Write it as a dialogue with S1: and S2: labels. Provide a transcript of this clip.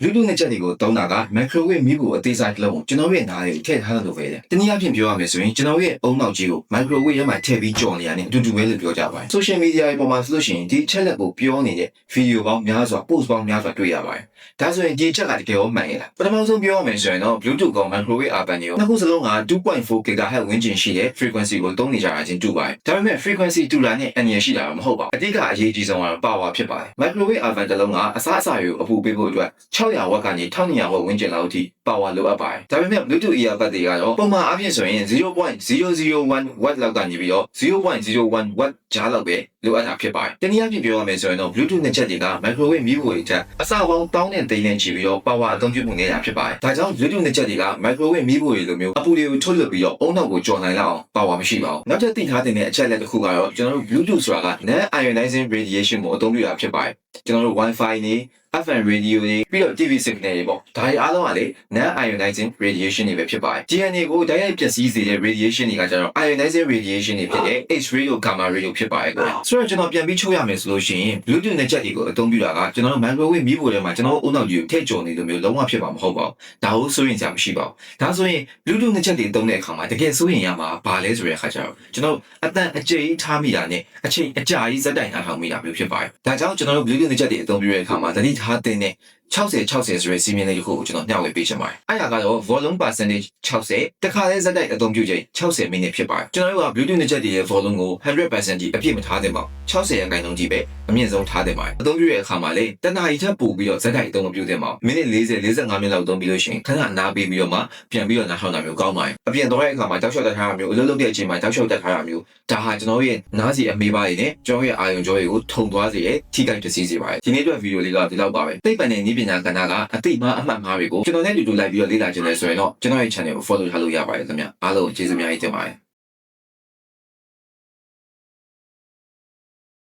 S1: Bluetooth နဲ့ချက်တွေကိုသုံးတာက microwave မီးကိုအသေးစားတစ်လုံးကိုကျွန်တော်ရဲ့နားလေးကိုထည့်ထားလို့ပဲတဲ့။တနည်းအားဖြင့်ပြောရမယ်ဆိုရင်ကျွန်တော်ရဲ့အုံနောက်ကြီးကို microwave ထဲမှာထည့်ပြီးကြော်နေရတယ်အတူတူပဲလို့ပြောကြပါတယ်။ social media တွေပေါ်မှာဆိုလို့ရှိရင်ဒီချက်လက်ကိုပြောနေတဲ့ video ပေါင်းများစွာ post ပေါင်းများစွာတွေ့ရပါတယ်။ဒါဆိုရင်ဒီချက်ကတကယ်ရောမှန်ရဲ့လား။ပထမဆုံးပြောရမယ်ဆိုရင်တော့ Bluetooth ကောင် microwave oven တွေကိုနှစ်ခုစလုံးက 2.4 GHz ဝန်းကျင်ရှိတဲ့ frequency ကိုသုံးနေကြတာချင်းတူပါတယ်။ဒါပေမဲ့ frequency တူတာနဲ့အန္တရာယ်ရှိတာတော့မဟုတ်ပါဘူး။အဓိကအရေးကြီးဆုံးကတော့ power ဖြစ်ပါတယ်။ microwave oven တစ်လုံးကအစားအစာတွေကိုအပူပေးဖို့အတွက်600 watt ကနေ1200 watt ဝန်းကျင်လောက်အထိ power လိုအပ်ပါတယ်။ဒါပေမဲ့ Bluetooth earbud တွေကတော့ပုံမှန်အားဖြင့်ဆိုရင် 0.001 watt လောက်ကနေပြီးတော့ 0.01 watt ကြားလောက်ပဲလိုအပ်တာဖြစ်ပါတယ်။တနည်းအားဖြင့်ပြောရမယ်ဆိုရင်တော့ Bluetooth နဲ့ချက်တွေက microwave မီးဖိုတွေထက်အဆပေါင်းတောင်းနဲ့တိန်နဲ့ချီပြီးတော့ power အသုံးပြုမှုနေတာဖြစ်ပါတယ်။ဒါကြောင့် Bluetooth နဲ့ချက်တွေက microwave မီးဖိုတွေလိုမျိုးအပူတွေကိုထုတ်လွှတ်ပြီးတော့အုံနောက်ကိုကြော်နိုင်လောက်အောင် power မရှိပါဘူး။နောက်ထပ်သိထားတဲ့အချက်လက်တစ်ခုကတော့ကျွန်တော်တို့ Bluetooth ဆိုတာက non-ionizing radiation ကိုအသုံးပြုတာဖြစ်ပါတယ်။ကျွန်တော်တို့ Wi-Fi နဲ့ FM radio တွေပြီးတော့ TV signal တွေပေါ့ဒါတွေအားလုံးကလေ non-ionizing radiation တွေပဲဖြစ်ပါတယ် DNA ကိုတိုက်ရိုက်ပျက်စီးစေတဲ့ radiation တွေကကျတော့ ionizing radiation တွေဖြစ်တဲ့ X-ray တို့ gamma ray တို့ဖြစ်ပါတယ်ကွာဆိုတော့ကျွန်တော်ပြန်ပြီးချုပ်ရမယ်ဆိုလို့ရှိရင် Bluetooth နဲ့ချက်တွေကိုအသုံးပြုတာကကျွန်တော်တို့ microwave မီးဖိုထဲမှာကျွန်တော်တို့အုံနောက်ကြီးကိုထည့်ကျော်နေလို့မျိုးလုံးဝဖြစ်မှာမဟုတ်ပါဘူးဒါကိုစိုးရင်စရာမရှိပါဘူးဒါဆိုရင် Bluetooth နဲ့ချက်တွေသုံးတဲ့အခါမှာတကယ်စိုးရင်ရမှာဘာလဲဆိုတဲ့အခါကျတော့ကျွန်တော်အတန်အကျိန်ထားမိတာနဲ့အချိန်အကြာကြီးစက်တိုင်ထားထောင်မိတာမျိုးဖြစ်ပါတယ်ဒါကြောင့်ကျွန်တော်တို့ Bluetooth နဲ့ချက်တွေအသုံးပြုတဲ့အခါမှာတတိထားတဲ့60ဆိုတဲ့စီမင်းလေးတစ်ခုကိုကျွန်တော်မျှဝေပေးချင်ပါတယ်။အဲ့ဒါကတော့ volume percentage 60တခါလဲဇက်တိုက်အသုံးပြုချိန်60မိနစ်ဖြစ်ပါတယ်။ကျွန်တော်တို့က Bluetooth နဲ့ချက်တွေရဲ့ volume ကို 100% ကြီးအပြည့်မထားသင့်ပါဘူး။60ရာခိုင်နှုန်းကြီးပဲအမြင့်ဆုံးထားသင့်ပါတယ်။အသုံးပြုတဲ့အခါမှာလေတနားရီထပ်ပို့ပြီးတော့ဇက်တိုက်အသုံးမပြုသင့်ပါဘူး။မိနစ်40 45မိနစ်လောက်သုံးပြီးလို့ရှိရင်ခဏနားပေးပြီးတော့မှပြန်ပြီးတော့နားထောင်တာမျိုးကောင်းပါတယ်။အပြင်သွားတဲ့အခါမှာတောက်လျှောက်တက်ထားတာမျိုးအလုပ်လုပ်တဲ့အချိန်မှာတောက်လျှောက်တက်ထားတာမျိုးဒါဟာကျွန်တော်ရဲ့နားစီအမေးပါးတွေနဲ့ကျွန်တော်ရဲ့အာရုံကြောတွေကိုထုံသွားစေရဲ့ထိခိုက်ပျက်စီးစေပါတယ်။ဒီနေ့အတွက်ဗီဒီယိုလေးကဒီလောက်ပါပဲ။သိပ္ပံနဲ့နည်းပညာကဏ္ဍကအသိမှအမှတ်မှားတွေကိုကျွန်တော်နဲ့တူတူလိုက်ပြီးတော့လေ့လာခြင်းလဲဆိုရင်တော့ကျွန်တော်ရဲ့ channel ကို follow ထားလို့ရပါတယ်ခင်ဗျအားလုံးကျေးဇူးများကြီးတင်ပါတယ်